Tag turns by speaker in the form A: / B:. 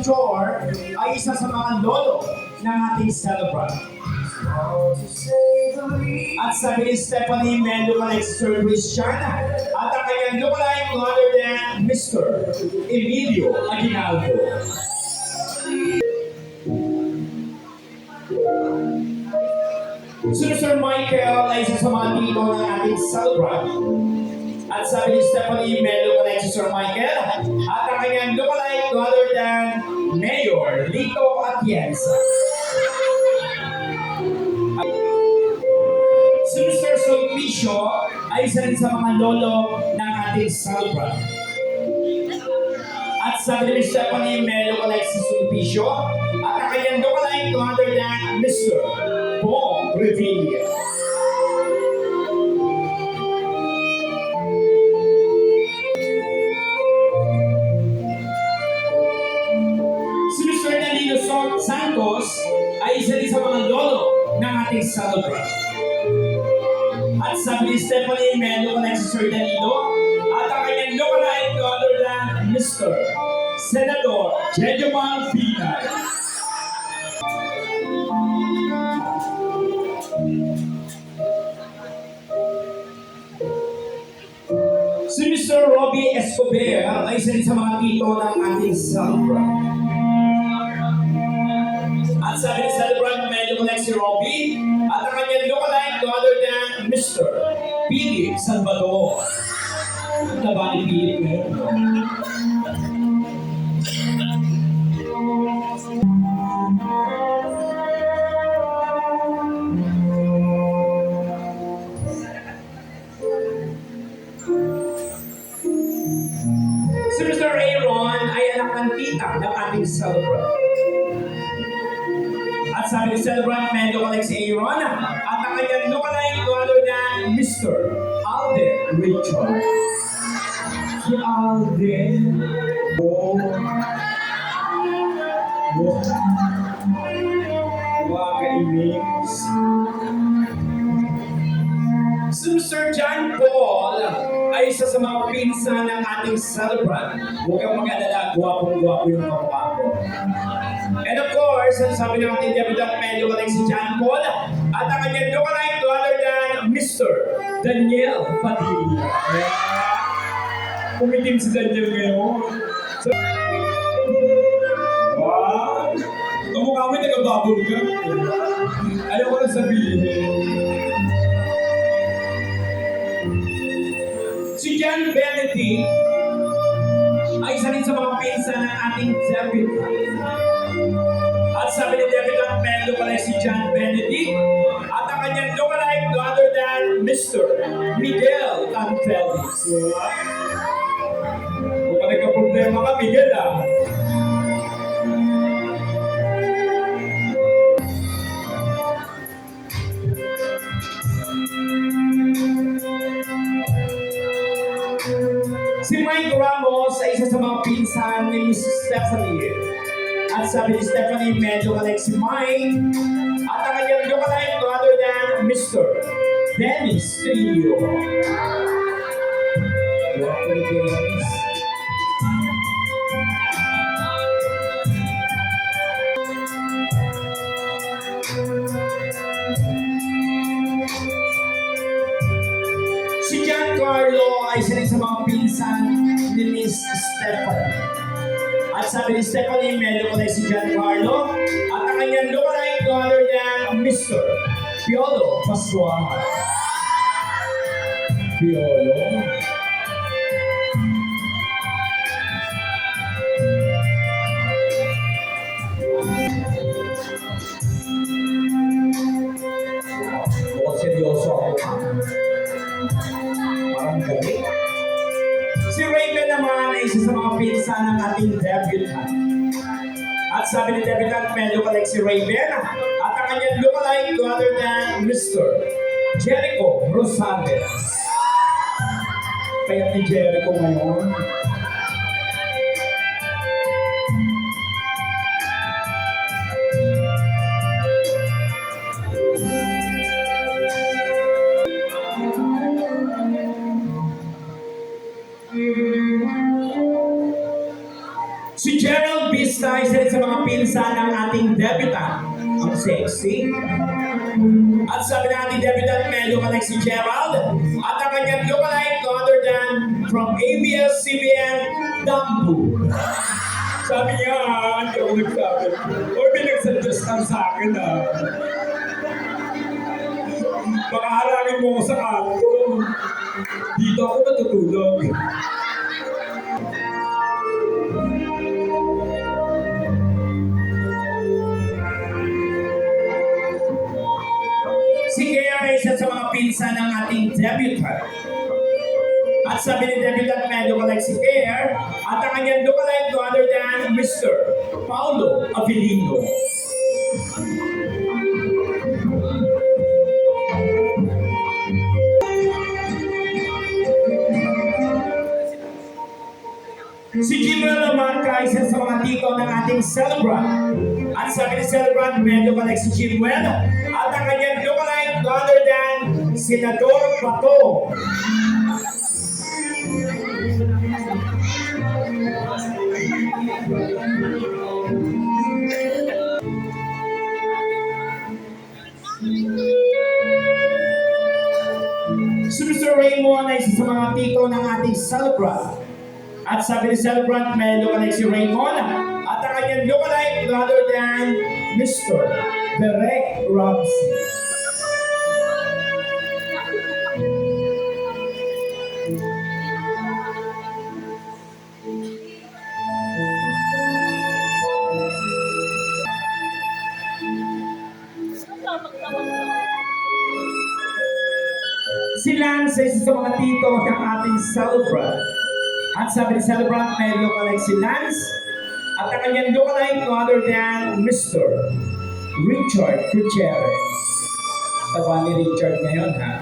A: Melchor ay isa sa mga lolo ng ating celebrant. At sabi ni Stephanie Melo Alexander Cristiana at ang kanyang lookalike no other than Mr. Emilio Aguinaldo. Si Sir Michael ay isa sa mga tito ng ating celebrant. At sabi ni Stephanie Melo Alexander Sir Michael at ang kanyang lookalike no other than Mayor Lito Atienza. Si Mr. Sulpicio ay isa rin sa mga lolo ng ating celebrant. At sabi ni Stephanie Melo Alexis Sulpicio at ang kanyang lookalike no other than Mr. Bong Revilla. Si Mr. Danilo Santos ay isa rin sa mga lolo ng ating celebrant. At sabi ni Stephanie Melo Alexis Danilo at ang kanyang lookalike no other than Mr. Senador Jejoman Pinay. Si Mr. Robbie Escobar ay isa rin sa mga tito ng ating celebrant. At sabi ni Celebrant Melo Alexis Robbie at ang kanyang lookalike no other than Mr. Philip Salvador. Taba ni Philip ngayon. Si Mr. Aaron ay anak ng tita ng ating celebrant. At sabi ni Celebrant Melo Alexis Aaron at ang kanyang lookalike no other than Mr. Alden Richard. Si Alden. Oh. Oh. Wakainis. Si Mr. John Paul ay isa sa mga pinsan ng ating celebrant. Huwag kang mag-alala, guwapong-guwapo yung kamukha ko. And of course, sabi ng ating Davidan Melo Alexis John Paul at ang kanyang lookalike no other than Mr. Daniel Padilla. Pumitim si Daniel ngayon. So, wow! Kamukha mo yung nag-bubble ka. Ayaw ko na sabihin. Si John Benedict ay isa rin sa mga pinsan ng ating David. At sabi ni David Melo pala si John Benedict at ang kanyang lookalike no other than Mr. Miguel Anfelis. Kung pa nagka-problema ka, Miguel Si Mike Ramos ay isa sa mga pinsan ni Miss Stephanie. At sabi ni Stephanie Melo Alexis Mike at ang kanyang lookalike no other than Mr. Dennis Trillo. Guwapo ni Dennis. Si Giancarlo ay isa rin sa mga pinsan ni Miss Stephanie. At sabi ni Stephanie Melo Alexis Giancarlo at ang kanyang lookalike no other than Mr. Piolo Pascual. Piolo? Mukhang seryoso ako. Parang gabi. Si Raven naman ay isa sa mga pinsan ng ating debutant. At sabi ni debutant Melo Alexis Raven at ang kanyang lookalike no other than Mr. Jericho Rosales. Kaya ni Jericho ngayon. Si Gerald Vista ay isa rin sa mga pinsan ng ating debutant. Ang sexy. At sabi ng ating debutant, may lookalike si Gerald. At ang kanyang lookalike, no other than from ABS-CBN, Dambu. Sabi niya, hindi ako nagsabi. O, pinagsuggest ka sa akin, baka harangin mo ako sa kanto. Dito ako natutulog. Si Kea ay isa sa mga pinsan ng ating debutant. At sabi ni debutant, may lookalike si Kea at ang kanyang lookalike no other than Mr. Paulo Avellino. Si Jimwell Lamarca ay isa sa mga tiko ng ating celebrant. At sabi ni celebrant, may lookalike si Jimwell at ang kanyang lookalike no other than Senador Bato. Si Mr. Raymond ay isa sa mga tiko ng ating celebrant. At sabi ni celebrant, may lookalike si Raymond at ang kanyang lookalike no other than Mr. Derek Robson. Si Lance ay isa sa mga tito ng ating celebrant. At sabi ni celebrant, may lookalike si Lance at ang kanyang lookalike no other than Mr. Richard Gutierrez. Taba ni Richard ngayon, ha?